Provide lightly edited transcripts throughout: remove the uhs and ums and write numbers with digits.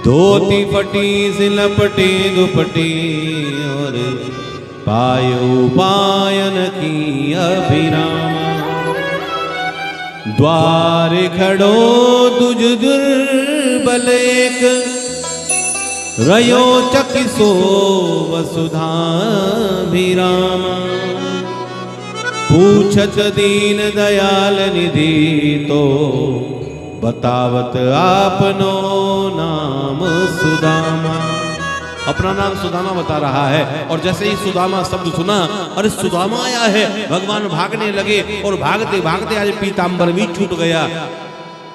धोती फटी से लपटे दुपटी और पायो पायन की अभिराम। द्वार खड़ो तुझ दुर्बल एक रयो चकिसो वसुधाभिराम। पूछत दीन दयाल निधि तो बतावत आपनो नाम सुदामा। अपना नाम सुदामा बता रहा है और जैसे ही सुदामा शब्द सुना, अरे सुदामा आया है, भगवान भागने लगे और भागते भागते आज पीतांबर भी छूट गया।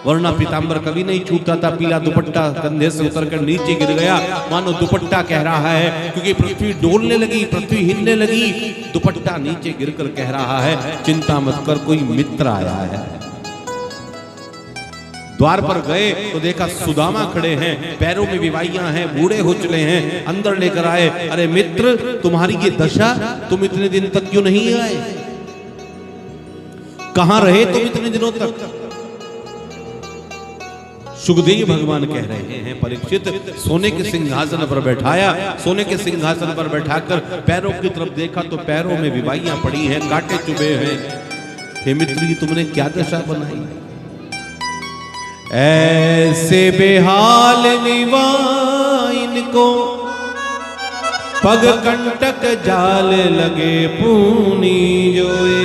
वरना पीतांबर कभी नहीं छूटता था। पीला दुपट्टा कंधे से उतरकर नीचे गिर गया, मानो दुपट्टा कह रहा है, क्योंकि पृथ्वी डोलने लगी, पृथ्वी हिलने लगी। दुपट्टा नीचे गिरकर कह रहा है, चिंता मत कर, कोई मित्र आया है। द्वार पर गए तो देखा सुदामा खड़े हैं, पैरों में विवाइयां हैं, बूढ़े हो चले हैं। अंदर लेकर आए, अरे मित्र तुम्हारी ये दशा, तुम इतने दिन तक क्यों नहीं आए? कहां रहे तुम इतने दिनों तक? सुखदेव भगवान कह रहे हैं, परीक्षित सोने के सिंहासन पर बैठाया, सोने के सिंहासन पर बैठाकर पैरों की तरफ देखा तो पैरों में विवाइयां पड़ी हैं, कांटे चुभे हैं। हे मित्र जी तुमने क्या दशा बनाई? ऐसे बेहाल निवाइन को पग कंटक जाल लगे पूनी जोए।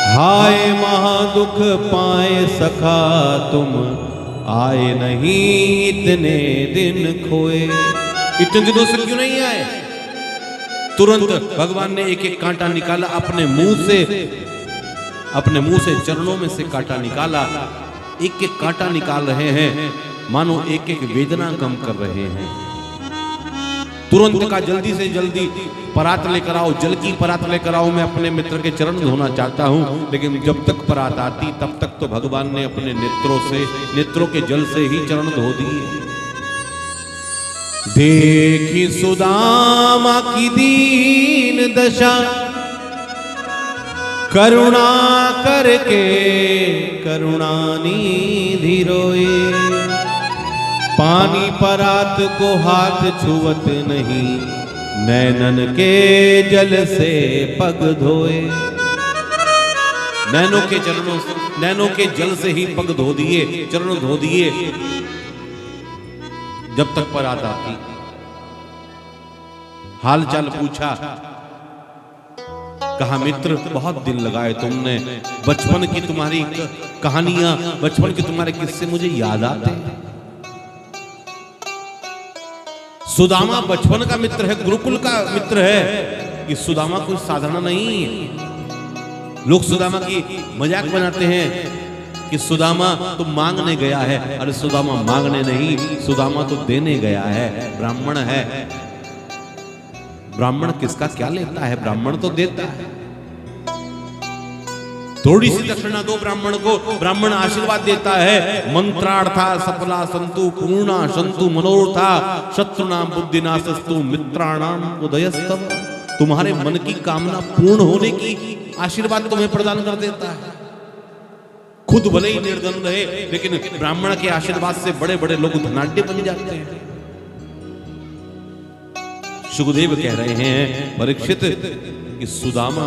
हाय महादुख पाए सखा तुम आए नहीं इतने दिन खोए। इतने दिनों से क्यों नहीं आए? तुरंत भगवान ने एक एक कांटा निकाला अपने मुंह से चरणों में से कांटा निकाला। एक एक कांटा निकाल रहे हैं, मानो एक एक वेदना कम कर रहे हैं। तुरंत का जल्दी से जल्दी परात लेकर आओ, जल की परात लेकर आओ, मैं अपने मित्र के चरण धोना चाहता हूं। लेकिन जब तक परात आती तब तक तो भगवान ने अपने नेत्रों के जल से ही चरण धो दिए। देखी सुदामा की दीन दशा, करुणा करके करुणानिधि रोए। पानी परात को हाथ छुवत नहीं, नैनन के जल से पग धोए। नैनों के जल से ही पग धो दिए, चरण धो दिए। जब तक परात आती हाल चाल पूछा, कहा मित्र बहुत दिन लगाए तुमने, बचपन की तुम्हारी कहानियां, बचपन के तुम्हारे किस्से मुझे याद आते हैं। सुदामा बचपन का मित्र है, गुरुकुल का मित्र है। ये सुदामा कोई साधारण नहीं है। लोग सुदामा की मजाक बनाते हैं कि सुदामा तो मांगने गया है। अरे सुदामा मांगने नहीं, सुदामा तो देने गया है। ब्राह्मण है, ब्राह्मण किसका क्या लेता है? ब्राह्मण तो देता है। थोड़ी सी दक्षिणा दो ब्राह्मण को, ब्राह्मण आशीर्वाद देता है। मंत्रार्था सफला संतु पूर्णा संतु मनोरथा शत्रुनाम बुद्धिनाशस्तु मित्राणाम उदयस्तव। तुम्हारे मन की कामना पूर्ण होने की आशीर्वाद तुम्हें प्रदान कर देता है। खुद भले ही निर्धन रहे, लेकिन ब्राह्मण के आशीर्वाद से बड़े बड़े लोग धनाढ्य बन जाते हैं। सुखदेव कह रहे हैं, परीक्षित कि सुदामा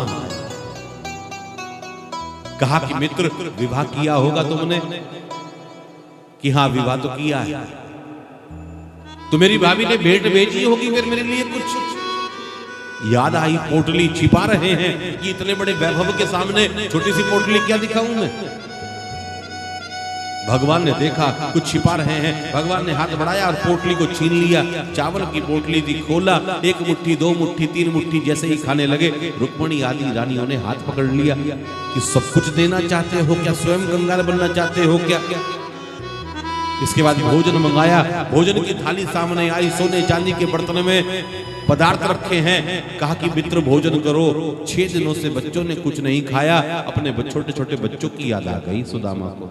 कहा कि मित्र विवाह किया होगा तुमने? कि हाँ विवाह तो किया है। तो मेरी भाभी ने भेंट भेजी होगी फिर मेरे लिए कुछ? याद आई पोटली छिपा रहे हैं कि इतने बड़े वैभव के सामने छोटी सी पोटली क्या दिखाऊं मैं? भगवान ने देखा कुछ छिपा रहे हैं, भगवान ने हाथ बढ़ाया और पोटली को छीन लिया। चावल की पोटली थी, खोला, एक मुट्ठी, दो मुट्ठी, तीन मुट्ठी, जैसे ही खाने लगे रुक्मणी आदि रानियों ने हाथ पकड़ लिया कि सब कुछ देना चाहते हो क्या? स्वयं कंगाल बनना चाहते हो क्या? इसके बाद भोजन मंगाया, भोजन की थाली सामने आई, सोने चांदी के बर्तन में पदार्थ रखे हैं। कहा कि मित्र भोजन करो। 6 दिनों से बच्चों ने कुछ नहीं खाया। अपने छोटे छोटे बच्चों की याद आ गई सुदामा को।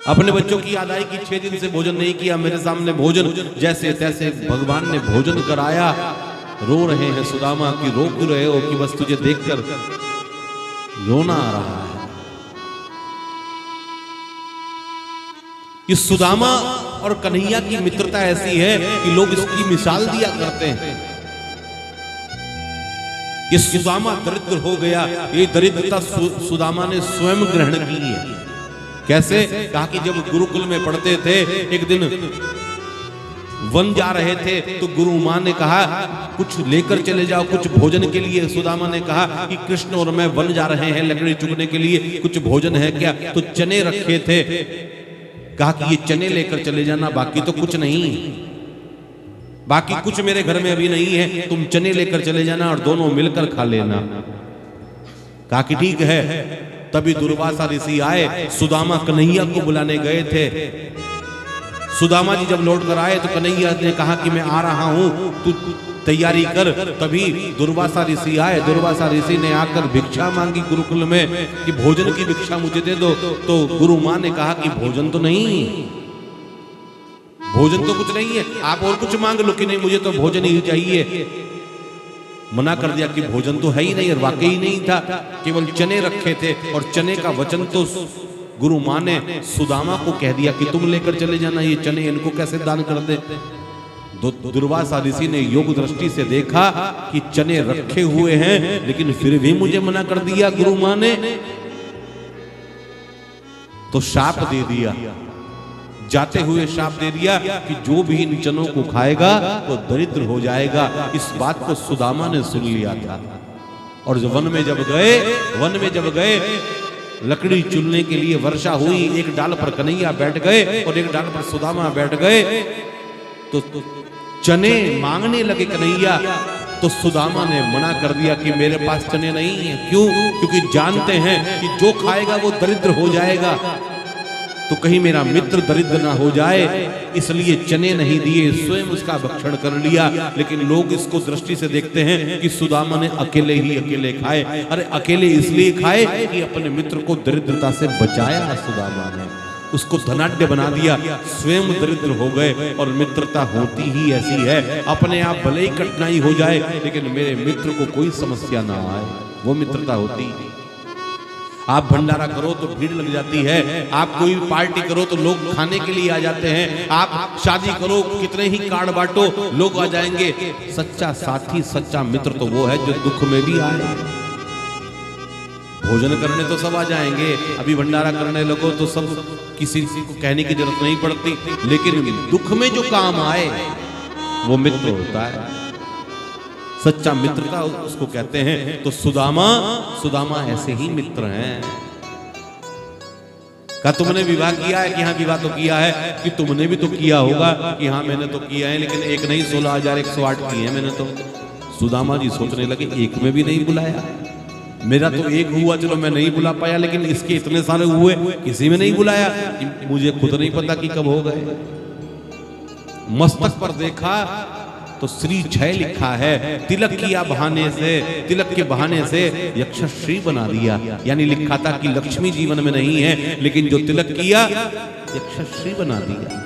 अपने बच्चों की याद आई कि 6 दिन से भोजन नहीं किया, मेरे सामने भोजन, जैसे तैसे भगवान ने भोजन कराया। रो रहे हैं सुदामा कि रो क्यों रहे हो? कि बस तुझे देखकर रोना आ रहा है। ये सुदामा और कन्हैया की मित्रता ऐसी है कि लोग इसकी मिसाल दिया करते हैं। ये सुदामा दरिद्र हो गया, ये दरिद्रता सुदामा ने स्वयं ग्रहण की है। कैसे? कहा कि जब गुरुकुल में पढ़ते थे, एक दिन वन जा रहे थे तो गुरु मां ने कहा कुछ लेकर चले जाओ, कुछ भोजन के लिए। सुदामा ने कहा कि कृष्ण और मैं वन जा रहे हैं लकड़ी चुगने के लिए, कुछ भोजन है क्या? तो चने रखे थे, कहा कि ये चने लेकर चले जाना, बाकी तो कुछ नहीं, बाकी कुछ मेरे घर में अभी नहीं है, तुम चने लेकर चले जाना और दोनों मिलकर खा लेना। कहा कि ठीक है। तभी दुर्वासा ऋषि आए, सुदामा कन्हैया को बुलाने गए थे। सुदामा जी जब लौट कर आए तो कन्हैया ने कहा कि मैं आ रहा हूं, तू तैयारी कर। तभी दुर्वासा ऋषि आए। दुर्वासा ऋषि ने आकर भिक्षा मांगी गुरुकुल में कि भोजन की भिक्षा मुझे दे दो। तो गुरु मां ने कहा कि भोजन तो नहीं, भोजन तो कुछ नहीं है, आप और कुछ मांग लो। कि नहीं, मुझे तो भोजन ही चाहिए। मना कर दिया कि भोजन तो है ही नहीं, और वाकई नहीं था, केवल चने रखे थे। और चने का वचन तो गुरु मां ने सुदामा को कह दिया कि तुम लेकर चले जाना, ये चने इनको कैसे दान कर दे। दुर्वासा ऋषि ने योग दृष्टि से देखा कि चने रखे हुए हैं, लेकिन फिर भी मुझे मना कर दिया गुरु मां ने, तो शाप दे दिया। जाते हुए शाप दे दिया कि जो भी इन चनों को खाएगा वो दरिद्र हो जाएगा। इस बात को सुदामा ने सुन लिया था। और जो वन में जब गए लकड़ी चुनने के लिए वर्षा हुई। एक डाल पर कन्हैया बैठ गए और एक डाल पर सुदामा बैठ गए। तो चने मांगने लगे कन्हैया, तो सुदामा ने मना कर दिया कि मेरे पास चने नहीं है। क्यों? क्योंकि जानते हैं कि जो खाएगा वो दरिद्र हो जाएगा, तो कहीं मेरा मित्र दरिद्र ना हो जाए, इसलिए चने नहीं दिए, स्वयं उसका भक्षण कर लिया। लेकिन लोग इसको दृष्टि से देखते हैं कि सुदामा ने अकेले खाए। अरे अकेले इसलिए खाए कि अपने मित्र को दरिद्रता से बचाया। सुदामा ने उसको धनाढ्य बना दिया, स्वयं दरिद्र हो गए। और मित्रता होती ही ऐसी है, अपने आप भले ही कठिनाई हो जाए लेकिन मेरे मित्र को कोई समस्या ना आए, वो मित्रता होती है। आप भंडारा करो तो भीड़ लग जाती है, आप कोई पार्टी करो तो लोग खाने के लिए आ जाते हैं, आप शादी करो कितने ही कार्ड बांटो लोग आ जाएंगे। सच्चा साथी, सच्चा मित्र तो वो है जो दुख में भी आए। भोजन करने तो सब आ जाएंगे, अभी भंडारा करने लगो तो सब, किसी को कहने की जरूरत नहीं पड़ती, लेकिन दुख में जो काम आए वो मित्र होता है। सच्चा मित्रता उसको कहते हैं। तो सुदामा ऐसे ही मित्र हैं। क्या तुमने विवाह किया है? कि हाँ विवाह तो किया है। कि तुमने भी तो किया होगा? कि हाँ मैंने तो किया है, लेकिन एक नहीं 16,108 किए हैं मैंने तो। सुदामा जी सोचने लगे एक में भी नहीं बुलाया, मेरा तो एक हुआ, चलो मैं नहीं बुला पाया, लेकिन इसके इतने सारे हुए, किसी में नहीं बुलाया। मुझे खुद नहीं पता कि कब हो गए। मस्तक पर देखा तो श्री छय लिखा है। तिलक किया बहाने से, तिलक के बहाने से यक्षश्री बना दिया। यानी लिखा था कि लक्ष्मी जीवन में नहीं है, लेकिन जो तिलक किया यक्षश्री बना दिया।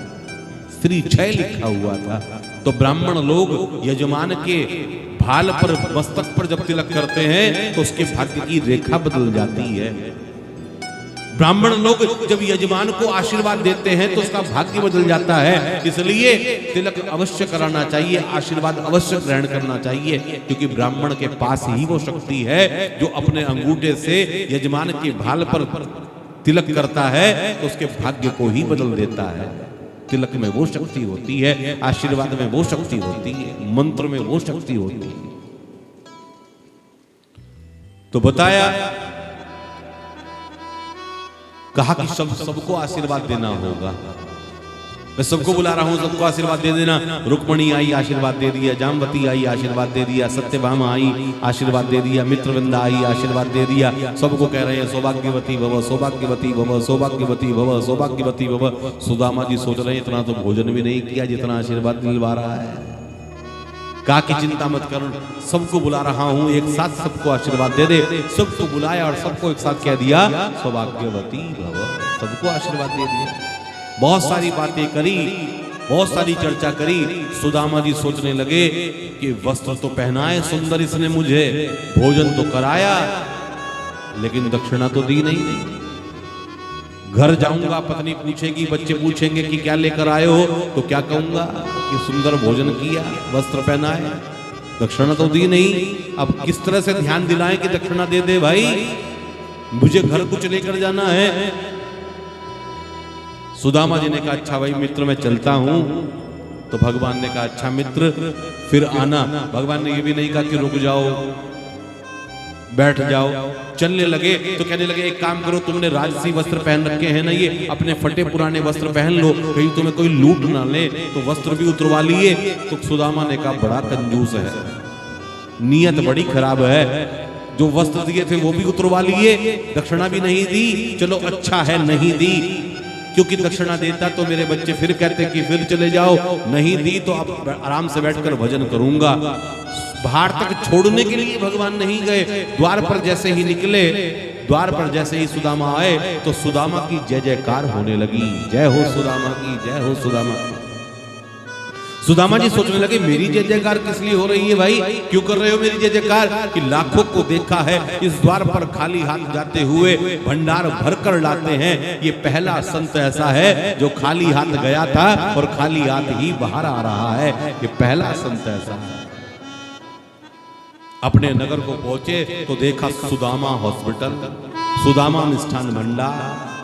श्री छय लिखा हुआ था। तो ब्राह्मण लोग यजमान के भाल पर, मस्तक पर जब तिलक करते हैं तो उसके भाग्य की रेखा बदल जाती है। ब्राह्मण लोग जब यजमान को आशीर्वाद देते हैं तो उसका भाग्य बदल जाता है। इसलिए तिलक अवश्य कराना चाहिए, आशीर्वाद अवश्य ग्रहण करना चाहिए, क्योंकि ब्राह्मण के पास ही वो शक्ति है जो अपने अंगूठे से यजमान के भाल पर तिलक करता है तो उसके भाग्य को ही बदल देता है। तिलक में वो शक्ति होती है, आशीर्वाद में वो शक्ति होती है, मंत्र में वो शक्ति होती है। तो बताया, कहा कि सबको आशीर्वाद देना होगा। मैं सबको बुला रहा हूं, सबको आशीर्वाद दे देना। रुक्मणी आई, आशीर्वाद दे दिया। जामवती आई, आशीर्वाद दे दिया। सत्यभामा आई, आशीर्वाद दे दिया। मित्रवृंदा आई, आशीर्वाद दे दिया। सबको कह रहे हैं सौभाग्यवती भव, सौभाग्यवती भव, सौभाग्यवती भव, सौभाग्यवती भव। सुदामा जी सोच रहे हैं इतना तो भोजन भी नहीं किया जितना आशीर्वाद दिलवा रहा है। कहा कि चिंता मत कर, सबको बुला रहा हूं, एक साथ सबको आशीर्वाद दे दे। सबको बुलाया और सबको एक साथ कह दिया सौभाग्यवती भव, सबको आशीर्वाद दे दिया। बहुत सारी बातें करी, बहुत सारी चर्चा करी। सुदामा जी सोचने लगे कि वस्त्र तो पहनाए सुंदर इसने मुझे, भोजन तो कराया, लेकिन दक्षिणा तो दी नहीं। घर जाऊंगा, पत्नी पूछेगी, बच्चे पूछेंगे कि क्या लेकर आए हो, तो क्या कहूंगा कि सुंदर भोजन किया, वस्त्र पहनाए, दक्षिणा तो दी नहीं। अब किस तरह से ध्यान दिलाएं कि दक्षिणा दे दे भाई, मुझे घर कुछ लेकर जाना है। सुदामा जी ने कहा अच्छा भाई मित्र मैं चलता हूं। तो भगवान ने कहा अच्छा मित्र फिर आना। भगवान ने ये भी नहीं कहा कि रुक जाओ, बैठ जाओ। चलने लगे तो कहने लगे एक काम करो, तुमने राजसी वस्त्र पहन रखे हैं ना, ये अपने फटे पुराने वस्त्र पहन लो, कहीं तुम्हें कोई लूट ना ले। तो वस्त्र भी उतरवा लिए। तो सुदामा ने कहा बड़ा कंजूस है, नियत बड़ी खराब है, जो वस्त्र दिए थे वो भी उतरवा लिए, दक्षिणा भी नहीं दी। चलो अच्छा है नहीं दी, क्योंकि दक्षिणा देता तो मेरे बच्चे फिर कहते कि फिर चले जाओ, नहीं दी तो अब आराम से बैठकर भजन करूंगा। बाहर तक छोड़ने के लिए भगवान नहीं गए, द्वार पर जैसे ही निकले, द्वार पर जैसे ही सुदामा आए तो सुदामा की जय जयकार होने लगी। जय हो सुदामा की, जय हो सुदामा। सुदामा जी सोचने लगे मेरी जय जयकार किस लिए हो रही है भाई, क्यों कर रहे हो मेरी जय जयकार? कि लाखों को देखा है इस द्वार पर खाली हाथ जाते हुए भंडार भरकर लाते हैं, ये पहला संत ऐसा है जो खाली हाथ गया था और खाली हाथ ही बाहर आ रहा है, ये पहला संत ऐसा है। अपने नगर को पहुंचे तो देखा सुदामा हॉस्पिटल, सुदामा मिष्ठान भंडार,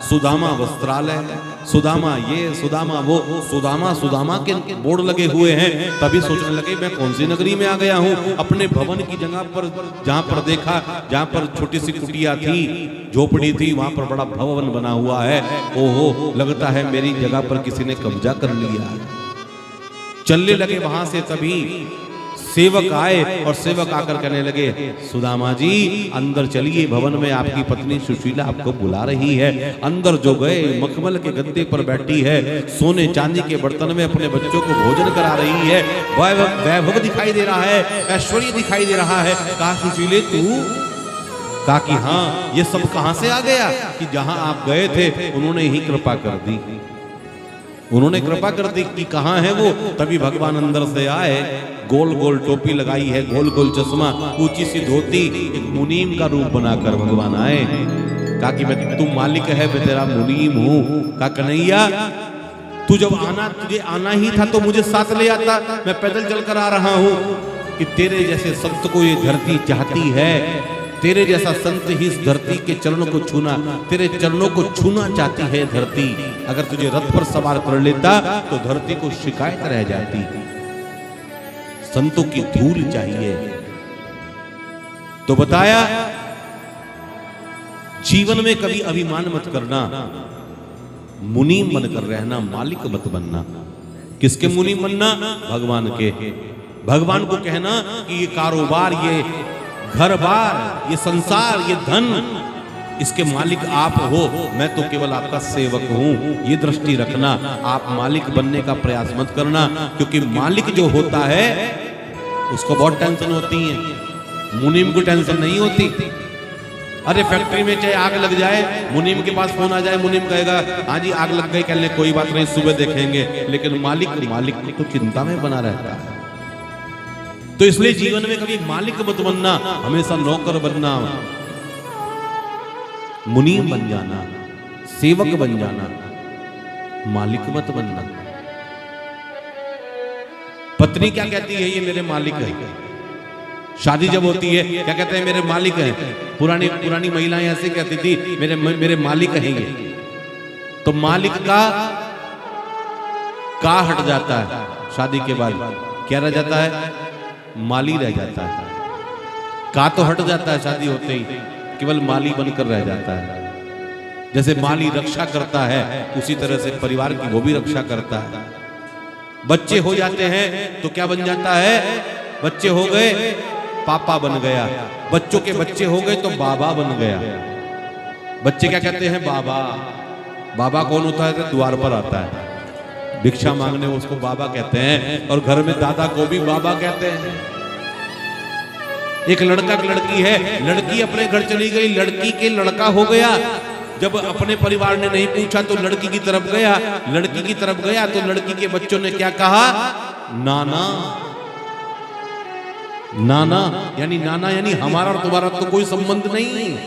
सुदामा वस्त्रालय, सुदामा ये सुदामा वो, सुदामा सुदामा के बोर्ड लगे हुए हैं। तभी सोचने लगे मैं कौन सी नगरी में आ गया हूँ। अपने भवन की जगह पर जहाँ पर देखा, जहाँ पर छोटी सी कुटिया थी, झोपड़ी थी, वहां पर बड़ा भवन बना हुआ है। ओहो लगता है मेरी जगह पर किसी ने कब्जा कर लिया। चलने लगे वहां से, तभी सेवक आए और सेवक आकर कहने लगे सुदामा जी अंदर चलिए, भवन में आपकी पत्नी सुशीला आपको बुला रही है। अंदर जो गए, मखमल के गद्दे पर बैठी है, सोने चांदी के बर्तन में अपने बच्चों को भोजन करा रही है, वैभव दिखाई दे रहा है, ऐश्वर्य दिखाई दे रहा है। कहा सुशीले तू? कहा कि हाँ। ये सब कहां से आ गया? कि जहां आप गए थे उन्होंने ही कृपा कर दी, उन्होंने कृपा कर दी। कि कहाँ है वो? तभी भगवान अंदर से आए, गोल गोल टोपी लगाई है, गोल गोल चश्मा, ऊंची सी धोती, एक मुनीम का रूप बनाकर भगवान आए। कहा कि मैं, तू मालिक है, मैं तेरा मुनीम हूं। कहा कन्हैया तू जब तुझे आना ही था तो मुझे साथ ले आता, मैं पैदल चलकर आ रहा हूं। कि तेरे जैसे संत को ये धरती चाहती है, तेरे जैसा संत ही इस धरती के चरणों को छूना, तेरे चरणों को छूना चाहती है धरती। अगर तुझे रथ पर सवार कर लेता तो धरती को शिकायत रह जाती। संतों की धूल चाहिए। तो बताया जीवन में कभी अभिमान मत करना, मुनीम बनकर रहना, मालिक मत बनना। किसके मुनीम बनना? भगवान के। भगवान को कहना कि ये कारोबार, ये घर बार, ये संसार, ये धन, इसके मालिक आप हो, मैं तो केवल आपका सेवक हूं। ये दृष्टि रखना। आप मालिक बनने का प्रयास मत करना, क्योंकि मालिक जो होता है उसको बहुत टेंशन होती है, मुनीम को टेंशन नहीं होती। अरे फैक्ट्री में चाहे आग लग जाए, मुनीम के पास फोन आ जाए, मुनीम कहेगा हाँ जी आग लग गई, कह ले कोई बात नहीं सुबह देखेंगे। लेकिन मालिक तो चिंता में बना रहता है। तो इसलिए जीवन में कभी मालिक मत बनना, हमेशा नौकर बनना, मुनीम बन जाना, सेवक बन जाना, मालिक मत बनना। पत्नी क्या कहती है? ये मेरे मालिक है। शादी जब होती है क्या कहते हैं? मेरे मालिक हैं। पुरानी महिलाएं ऐसे कहती थी, मेरे मालिक हैं ये। तो मालिक का हट जाता है शादी के बाद, क्या रह जाता है? माली रह जाता है। का तो हट जाता है शादी होते ही, केवल माली बनकर रह जाता है। जैसे माली रक्षा करता है, उसी तरह से परिवार की वो भी रक्षा करता है। बच्चे हो जाते हैं तो क्या बन जाता है? बच्चे हो गए पापा बन गया, बच्चों के बच्चे हो गए तो बाबा बन गया। बच्चे क्या कहते हैं? बाबा। बाबा कौन होता है? तो द्वार पर आता है भिक्षा मांगने, उसको बाबा कहते हैं। और घर में दादा को भी बाबा कहते हैं। एक लड़का की लड़की है, लड़की अपने घर चली गई, लड़की के लड़का हो गया। जब अपने परिवार ने नहीं पूछा तो लड़की की तरफ गया, लड़की की तरफ गया तो लड़की के बच्चों ने क्या कहा? नाना। नाना यानी हमारा और तुम्हारा तो कोई संबंध नहीं।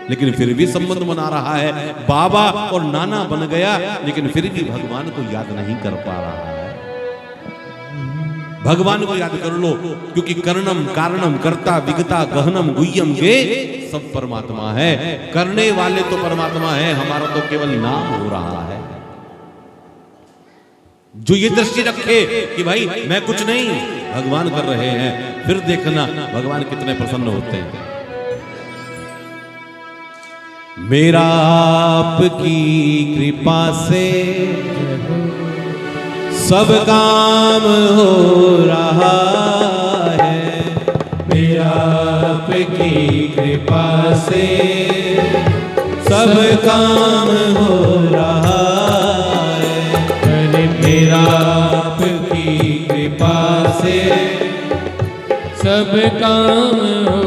लेकिन फिर भी संबंध बना रहा है। बाबा और नाना बन गया, लेकिन फिर भी भगवान को याद नहीं कर पा रहा है। भगवान को याद कर लो, क्योंकि कर्णम कारणम कर्ता विगता गहनम गुह्यम गे सब परमात्मा है। करने वाले तो परमात्मा है, हमारा तो केवल नाम हो रहा है। जो ये दृष्टि रखे कि भाई मैं कुछ नहीं, भगवान कर रहे हैं, फिर देखना भगवान कितने प्रसन्न होते हैं। मेरा आपकी कृपा से सब काम हो रहा है। मेरा आपकी कृपा से सब काम हो रहा है। मेरा आपकी कृपा से सब काम हो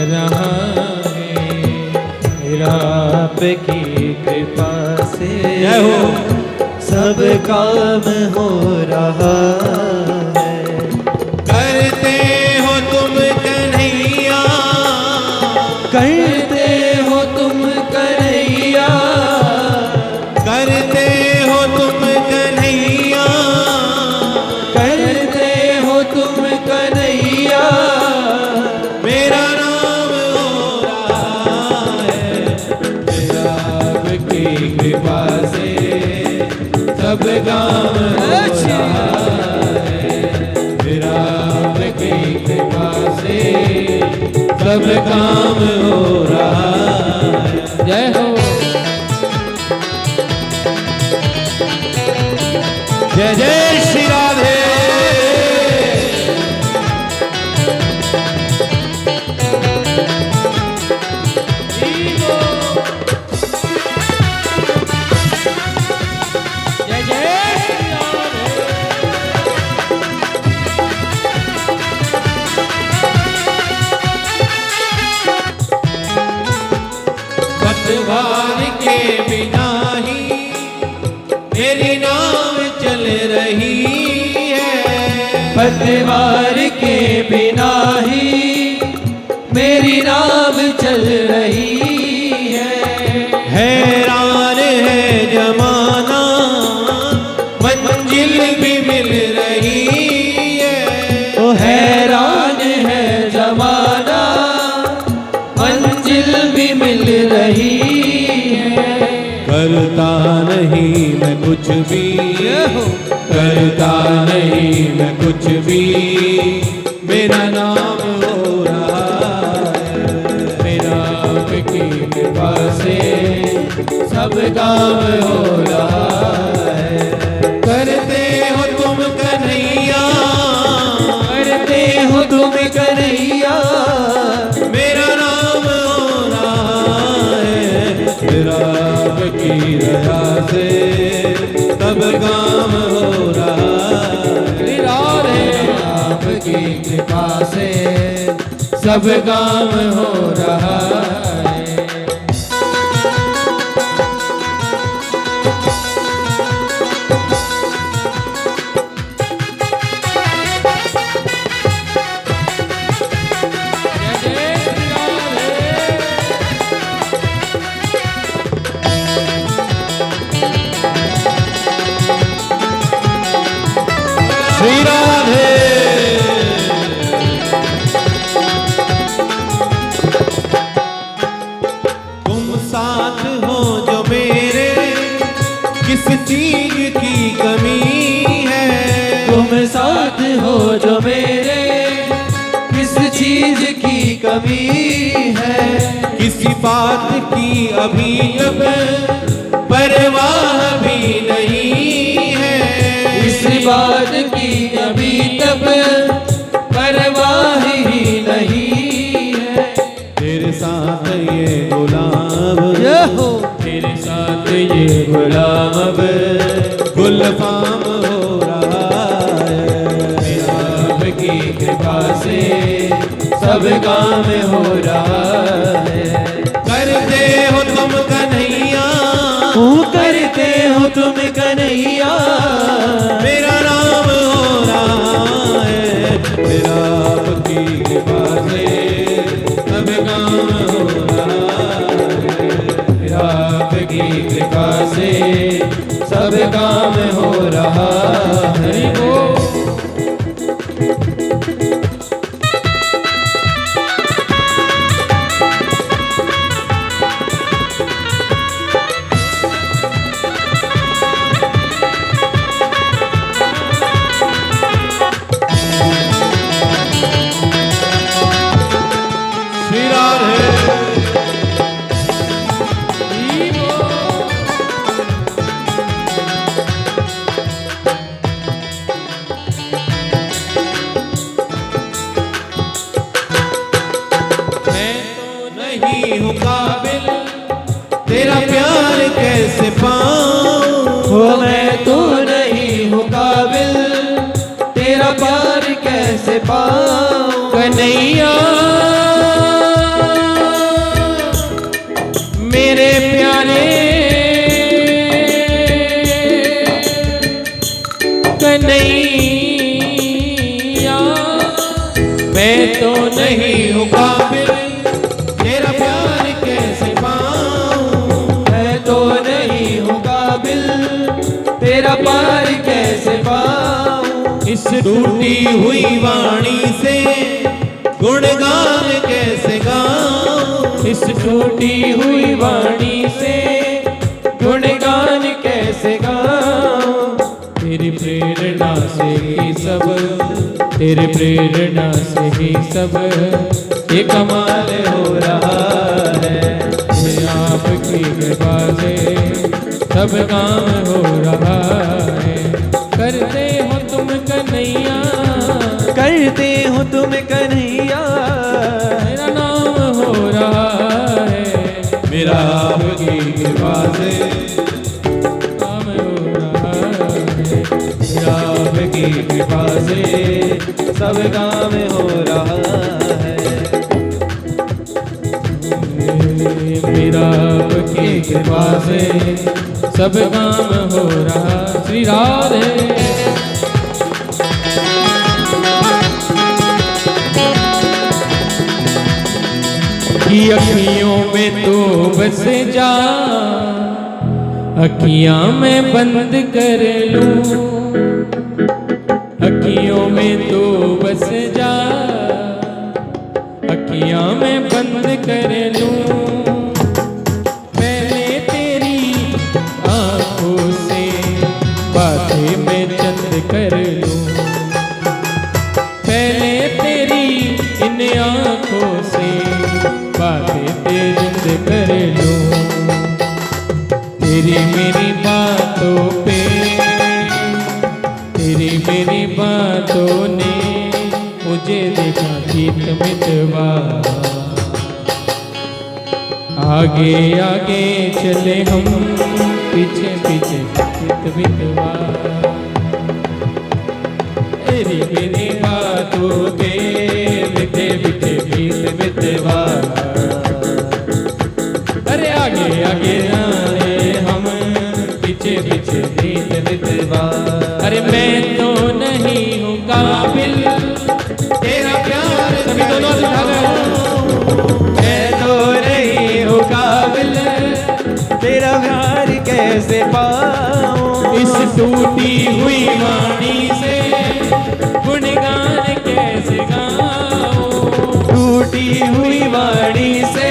रहा है। मेरा आपकी कृपा से जय हो सब काम हो रहा है। करते हो तुम कन्हैया, करते हो तुम कन्हैया, करते हो तुम कन्हैया, करते हो तुम कन्हैया। मेरा नाम हो रहा है। मेरा आपकी कृपा से सब काम हो रहा है। मेरा आपकी कृपा से सब काम हो रहा है। जय हो। जय जय श्री राधे। जय जय श्री राधे। पतवार के बिना ही मेरी नाव चल रही है। पतवार के बिना ही मेरी नाव चल रही है। हैरान है जमाना, मंजिल भी मिल रही है। ओ हैरान है जमाना, मंजिल भी मिल रही है। करता नहीं मैं कुछ भी, करता नहीं मैं कुछ भी, मेरा नाम हो रहा है। मेरा आपकी कृपा से सब काम हो रहा है। करते हो तुम कन्हैया, करते हो तुम कन्हैया, मेरा नाम हो रहा है। मेरा आपकी दया से सब काम हो रहा है। आपकी कृपा से सब काम हो रहा है। श्री राधे। तुम साथ हो जो मेरे, किस चीज की कमी है। तुम साथ हो जो मेरे, किस चीज की कमी है। किसी बात की अभी अब परवाह भी नहीं है। इस बात की अभी तक परवाह ही नहीं है। तेरे साथ ये गुलाब, हो तेरे साथ ये गुलाम अब गुलफाम हो रहा है। आपकी कृपा से सब काम हो रहा है। करते हो तुम कन्हैया, करते हो तुम कन्हैया, मेरा नाम हो रहा है। मेरा आपकी कृपा से सब काम हो रहा है। सब काम हो रहा है। श्री राधे। नहीं हूँ काबिल तेरा प्यार कैसे पाऊं, हो मैं तो नहीं हूँ काबिल तेरा प्यार कैसे पाऊं। कन्हैया मेरे प्यारे कन्हैया, मैं तो नहीं हूँ काबिल तेरा प्यार कैसे पाऊं, मैं तो नहीं हूँ काबिल तेरा प्यार कैसे पाऊं। इस टूटी हुई वाणी से गुणगान कैसे गाऊं, इस टूटी हुई वाणी से गुणगान कैसे गाऊं। तेरी प्रेरणा से ही सब, तेरे प्रेरणा से ही सब ये कमाल हो रहा है। ये आपकी कृपा से सब काम हो रहा है। करते हो तुम कन्हैया, करते हो तुम कन्हैया, मेरा नाम हो रहा है। मेरा आपकी कृपा से काम हो रहा है। मेरा आपकी कृपा से सब काम हो रहा है। मेरा आपकी कृपा से सब काम हो रहा। श्री राधे। कि अखियों में तो बस जा, अखियां मैं बंद कर लूं, अखियों में तो बस जा, अखियां मैं बंद कर लूं। पहले तेरी आंखों से बातें मैं चंद कर लूं, पहले तेरी इन आंखों से बातें तेज कर लूं। तेरी मेरी बातों पे, तेरी मेरी बातों ने मुझे देखा गीत मितवा। आगे आगे चले हम, पीछे पीछे गीत मितवा। तेरी मेरी बातों के मीठे मीठे गीत मितवा। अरे आगे आगे आए हम, पीछे पीछे गीत मितवा। अरे मैं तो नहीं हूँ काबिल तेरा प्यार, सभी दोनों उठा गए। मैं तो नहीं हूँ काबिल तेरा प्यार कैसे पाऊं। इस टूटी हुई वाणी से गुणगान कैसे गाऊं, टूटी हुई वाणी से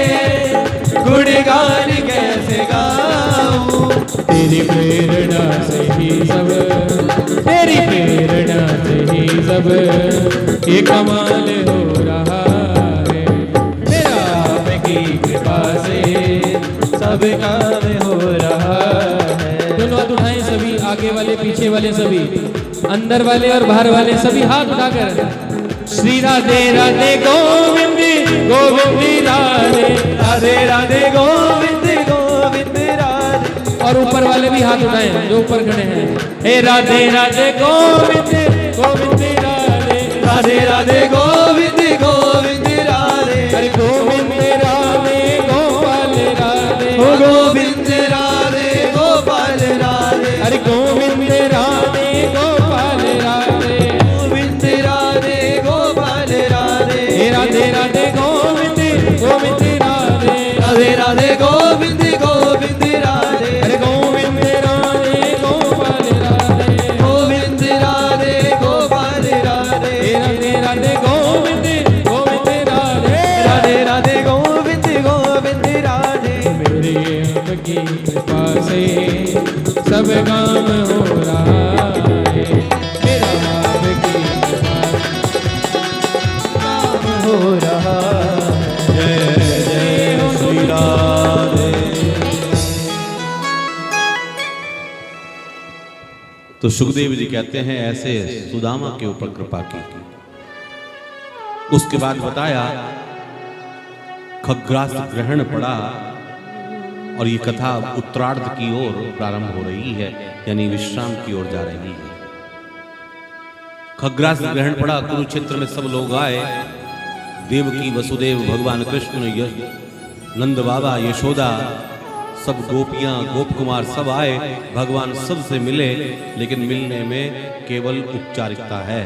गुणगान कैसे गाऊं। तेरी प्रेरणा से ही सब, तेरी प्रेरणा से ही सब ये कमाल हो रहा है। मेरा आपकी कृपा से सब काम हो रहा है। दोनों हाथ उठाएं सभी, आगे वाले पीछे वाले सभी, अंदर वाले और बाहर वाले सभी हाथ उठाकर श्री राधे राधे गोविंद गोविंद राधे, राधे राधे गोविंद गोविंद राधे। और ऊपर वाले भी हाथ उठाएं जो ऊपर खड़े हैं। हे राधे राधे गोविंद गोविंद राधे, राधे राधे गोविंद गोविंद राधे। अरे गोविंद राधे गोपाल राधे, ओ गोविंद राधे गोपाल राधे। अरे गोविंद राधे गोपाल राधे, गोविंद राधे गोपाल राधे। हे राधे राधे गोविंद गोविंद राधे, राधे राधे गोविंद गोविंद राधे। अरे गोविंद राधे सब काम हो रहा है। मेरा आपकी काम हो रहा है। जय जय श्री राधे। तो सुखदेव जी कहते हैं ऐसे सुदामा के ऊपर कृपा की। उसके बाद बताया खग्रास ग्रहण पड़ा और ये कथा उत्तरार्ध की ओर प्रारंभ हो रही है, यानी विश्राम की ओर जा रही है। खग्रास ग्रहण पड़ा, कुरुक्षेत्र में सब लोग आए, देवकी वसुदेव भगवान कृष्ण नंद बाबा यशोदा सब गोपियां गोप कुमार सब आए, भगवान सबसे मिले, लेकिन मिलने में केवल औपचारिकता है।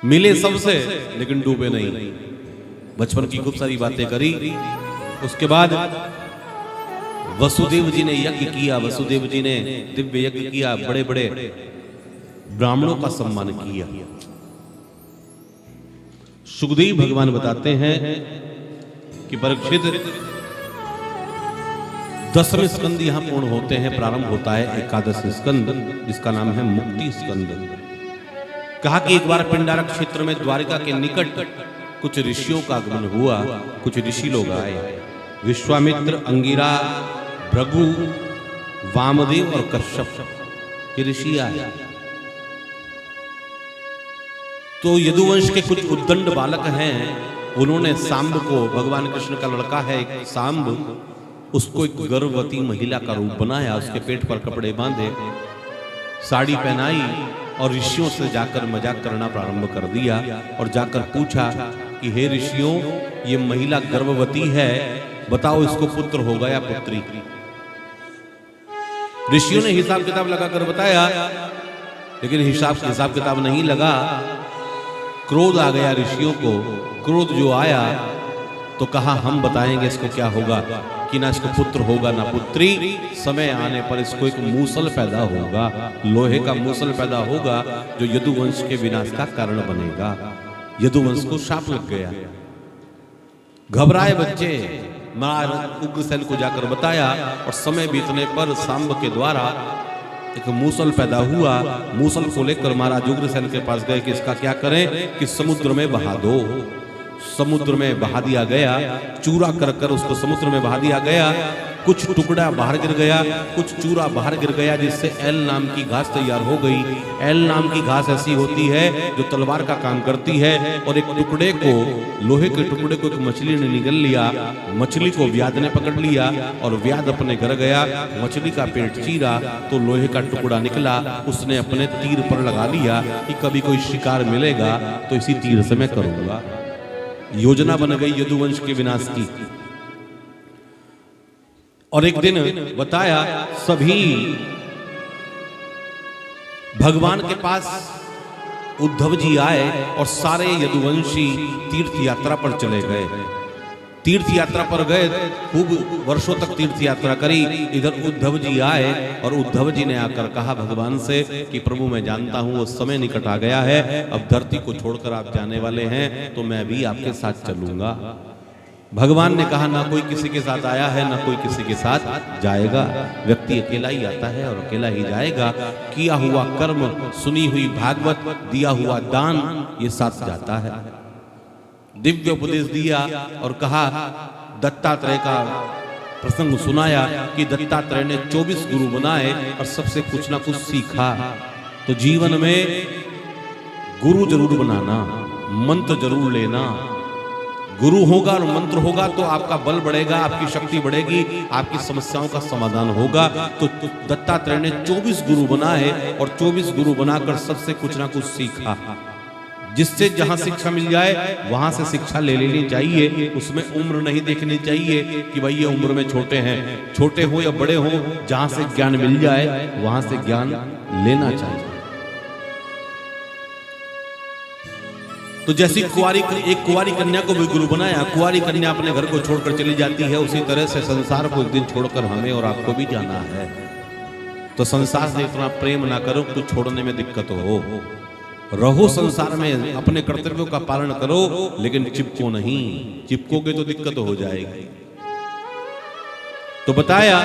मिले सबसे लेकिन डूबे नहीं। बचपन की खूब सारी बातें करी। उसके बाद वसुदेव जी ने यज्ञ किया, वसुदेव जी ने दिव्य यज्ञ किया, बड़े बड़े ब्राह्मणों का सम्मान किया। सुखदेव भगवान बताते हैं कि परीक्षित 10वें स्कंद यहां पूर्ण होते हैं, प्रारंभ होता है 11 स्कंद, जिसका नाम है मुक्ति स्कंद। कहा कि एक बार पिंडारक क्षेत्र में द्वारिका के निकट कुछ ऋषियों का आगमन हुआ। कुछ ऋषि लोग आए, विश्वामित्र, अंगिरा, भृगु, वामदेव और कश्यप, ये ऋषि आए। तो यदुवंश के कुछ उद्दंड बालक हैं, उन्होंने सांब को, भगवान कृष्ण का लड़का है एक सांब, उसको एक गर्भवती महिला का रूप बनाया, उसके पेट पर कपड़े बांधे, साड़ी पहनाई और ऋषियों से जाकर मजाक करना प्रारंभ कर दिया और जाकर पूछा कि हे ऋषियों, ये महिला गर्भवती है, बताओ इसको पुत्र होगा या पुत्री। ऋषियों ने हिसाब किताब लगाकर बताया, लेकिन हिसाब किताब नहीं लगा। क्रोध आ गया ऋषियों को। क्रोध जो आया तो कहा हम बताएंगे इसको क्या होगा, कि ना इसको पुत्र होगा ना पुत्री। समय आने पर इसको एक मूसल पैदा होगा, लोहे का मूसल पैदा होगा, जो यदुवंश के विनाश का कारण बनेगा। यदुवंश को शाप लग गया। घबराए बच्चे, महाराज उग्रसेन को जाकर बताया और समय बीतने पर सांब के द्वारा एक मूसल पैदा हुआ। मूसल को लेकर महाराज उग्रसेन के पास गए कि इसका क्या करें, कि समुद्र में बहा दो। समुद्र में बहा दिया गया, चूरा कर कर उसको समुद्र में बहा दिया गया। कुछ टुकड़ा बाहर गिर गया, कुछ चूरा बाहर गिर गया, जिससे एल नाम की घास तैयार हो गई। एल नाम की घास ऐसी होती है जो तलवार का काम करती है। और एक टुकड़े को, लोहे के टुकड़े को एक मछली ने निगल लिया, मछली को व्याध ने पकड़ लिया और व्याध अपने घर गया। मछली का पेट चीरा तो लोहे का टुकड़ा निकला, उसने अपने तीर पर लगा लिया कि कभी कोई शिकार मिलेगा तो इसी तीर से मैं करूंगा। योजना बन गई यदुवंश के विनाश की। और एक दिन बताया सभी भगवान के पास उद्धव जी आए और सारे यदुवंशी तीर्थ यात्रा पर चले गए। तीर्थ यात्रा पर गए, खूब वर्षों तक तीर्थ यात्रा करी। इधर उद्धव जी आए और उद्धव जी ने आकर कहा भगवान से कि प्रभु मैं जानता हूं वो समय निकट आ गया है, अब धरती को छोड़कर आप जाने वाले हैं, तो मैं भी आपके साथ चलूंगा। भगवान ने कहा ना कोई किसी के साथ आया है, ना कोई किसी के साथ जाएगा। व्यक्ति अकेला ही आता है और अकेला ही जाएगा। किया हुआ कर्म, सुनी हुई भागवत, दिया हुआ दान, ये साथ जाता है। दिव्य उपदेश दिया और कहा, दत्तात्रेय का प्रसंग सुनाया कि दत्तात्रेय ने 24 गुरु बनाए और सबसे कुछ ना कुछ सीखा। तो जीवन में गुरु जरूर बनाना, मंत्र जरूर लेना। गुरु होगा और मंत्र होगा तो आपका बल बढ़ेगा, आपकी शक्ति बढ़ेगी, आपकी समस्याओं का समाधान होगा। तो दत्तात्रेय ने 24 गुरु बनाए और 24 गुरु बनाकर सबसे कुछ ना कुछ सीखा। जिससे जहां शिक्षा मिल जाए वहां से शिक्षा ले लेनी चाहिए। उसमें उम्र नहीं देखनी चाहिए कि भाई ये उम्र में छोटे हैं, छोटे हो या बड़े हो, जहां से ज्ञान मिल जाए वहां से ज्ञान लेना चाहिए। तो जैसी एक कुंवारी कन्या को भी गुरु बनाया, कुंवारी कन्या अपने घर को छोड़कर चली जाती है, उसी तरह से संसार को एक दिन छोड़कर हमें और आपको भी जाना है। तो संसार से इतना प्रेम ना करो तो छोड़ने में दिक्कत हो। रहो संसार में, अपने कर्तव्यों का पालन करो, लेकिन चिपको नहीं। चिपकोगे तो दिक्कत हो जाएगी। तो बताया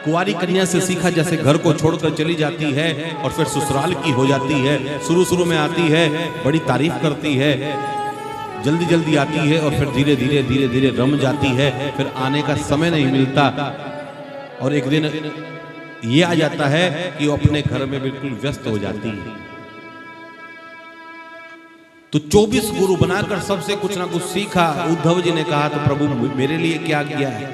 कुंवारी कन्या से सीखा, जैसे घर को छोड़कर चली जाती है और फिर ससुराल की हो जाती है। शुरू शुरू में आती है, बड़ी तारीफ करती है, जल्दी जल्दी आती है और फिर धीरे धीरे धीरे धीरे रम जाती है, फिर आने का समय नहीं मिलता और एक दिन ये आ जाता है कि वो अपने घर में बिल्कुल व्यस्त हो जाती है। तो 24 गुरु बनाकर सबसे कुछ ना कुछ सीखा। उद्धव जी ने कहा तो प्रभु मेरे लिए क्या किया है?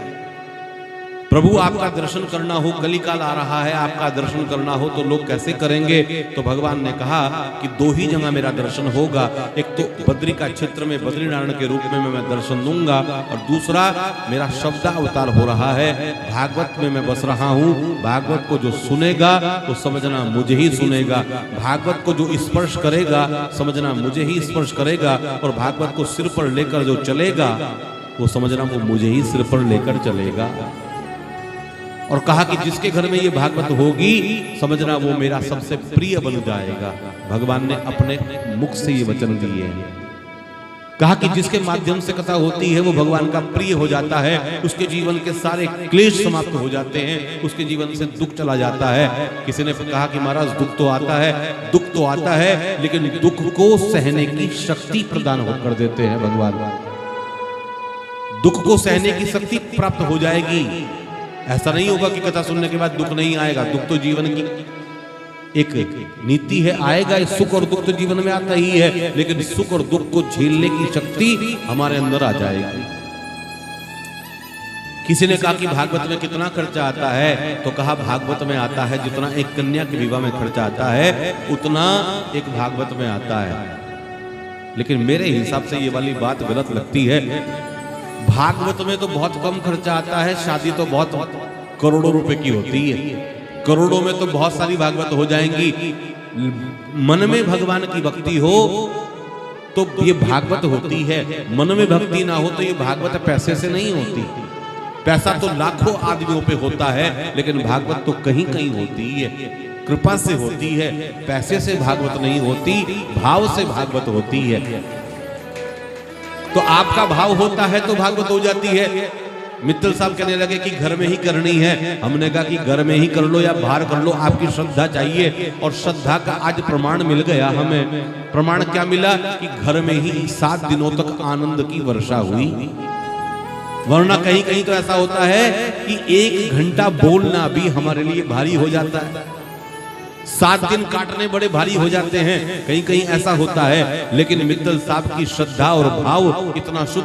प्रभु आपका दर्शन करना हो, कलिकाल आ रहा है, आपका दर्शन करना हो तो लोग कैसे करेंगे? तो भगवान ने कहा कि दो ही जगह मेरा दर्शन होगा, एक तो बद्री का क्षेत्र में बद्रीनारायण के रूप में मैं दर्शन दूंगा और दूसरा मेरा शब्द अवतार हो रहा है, भागवत में मैं बस रहा हूँ। भागवत को जो सुनेगा तो समझना मुझे ही सुनेगा, भागवत को जो स्पर्श करेगा समझना मुझे ही स्पर्श करेगा और भागवत को सिर पर लेकर जो चलेगा वो समझना वो मुझे ही सिर पर लेकर चलेगा। और कहा कि जिसके घर में ये भागवत होगी समझना वो मेरा सबसे प्रिय बन जाएगा। भगवान ने अपने मुख से ये वचन दिए हैं। कहा कि जिसके माध्यम से कथा होती है वो भगवान का प्रिय हो जाता है, उसके जीवन के सारे क्लेश समाप्त हो जाते हैं, उसके जीवन से दुख चला जाता है। किसी ने कहा कि महाराज दुख तो आता है लेकिन दुख को सहने की शक्ति प्रदान कर देते हैं भगवान। दुख को सहने की शक्ति प्राप्त हो जाएगी। ऐसा नहीं होगा कि कथा सुनने के बाद दुख नहीं आएगा। दुख तो जीवन की एक नीति है, आएगा। सुख और दुख तो जीवन में आता ही है, लेकिन सुख और दुख को झेलने की शक्ति हमारे अंदर आ जाएगी। किसी ने कहा कि भागवत में कितना खर्चा आता है? तो कहा भागवत में आता है जितना एक कन्या के विवाह में खर्चा आता है उतना एक भागवत में आता है। लेकिन मेरे हिसाब से ये वाली बात गलत लगती है। भागवत में तो बहुत कम खर्चा आता है, शादी तो बहुत करोड़ों रुपए की होती है। करोड़ों में तो बहुत सारी भागवत हो जाएंगी। मन में भगवान की भक्ति हो तो ये भागवत होती है, मन में भक्ति ना हो तो ये भागवत पैसे से नहीं होती। पैसा तो लाखों आदमियों पे होता है, लेकिन भागवत तो कहीं कहीं होती है, कृपा से होती है। पैसे से भागवत नहीं होती, भाव से भागवत होती है। तो आपका भाव होता है तो भागवत हो जाती है। मित्तल साहब कहने लगे कि घर में ही करनी है। हमने कहा कि घर में ही कर लो या बाहर कर लो, आपकी श्रद्धा चाहिए। और श्रद्धा का आज प्रमाण मिल गया हमें। प्रमाण क्या मिला कि घर में ही 7 दिनों तक आनंद की वर्षा हुई। वरना कहीं कहीं तो ऐसा होता है कि 1 घंटा बोलना भी हमारे लिए भारी हो जाता है। 7 दिन काटने बड़े भारी हो जाते हैं, कहीं कहीं ऐसा होता है। लेकिन मित्तल साहब की श्रद्धा और भाव इतना शुद्ध